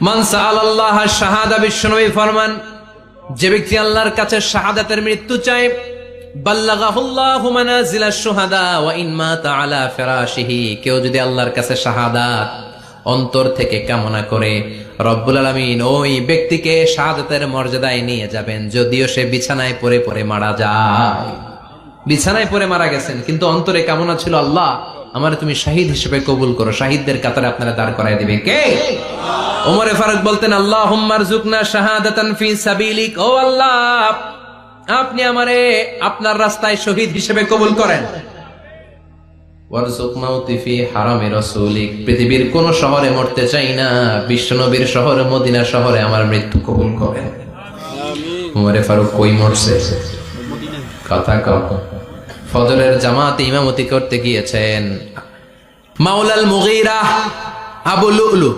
মান সাআলাল্লাহ শাহাদা, বিশ্বনবী ফরমান, যে ব্যক্তি আল্লাহর কাছে শাহাদাতের মৃত্যু চায়, বাল্লাগাহুল্লাহু মানাজিলাশ শুহাদা ওয়া ইন মাতা আলা ফিরাশিহি, কেউ যদি আল্লাহর কাছে শাহাদাত অন্তর থেকে কামনা করে, রব্বুল আলামিন ওই ব্যক্তিকে শাহাদাতের মর্যাদায় নিয়ে যাবেন, যদিও সে বিছানায় পড়ে পড়ে মারা যায়। বিছানায় পড়ে মারা গেছেন, কিন্তু অন্তরে কামনা ছিল, আল্লাহ আমারে তুমি শহীদ হিসেবে কবুল করো, শহীদদের কাতারে আপনারা দাঁড় করায় দিবে কে? ওমরে ফারুক বলতেন, আল্লাহুম্মা আরযুকনা শাহাদাতান ফি সাবিলিক, ও আল্লাহ আপনি আমারে আপনার রাস্তায় শহীদ হিসেবে কবুল করেন। ওয়ারযুক মাউতি ফি হারামি রাসূলিক, পৃথিবীর কোন শহরে মরতে চাই না, বিশ্বনবীর শহরে মদিনা শহরে আমার মৃত্যু কবুল করেন। আমিন। ওমরে ফারুক কই মরছে? কথা কও। ফজরের জামাতে ইমামতি করতে গিয়েছেন মাওলাল মুগীরা আবু লুলু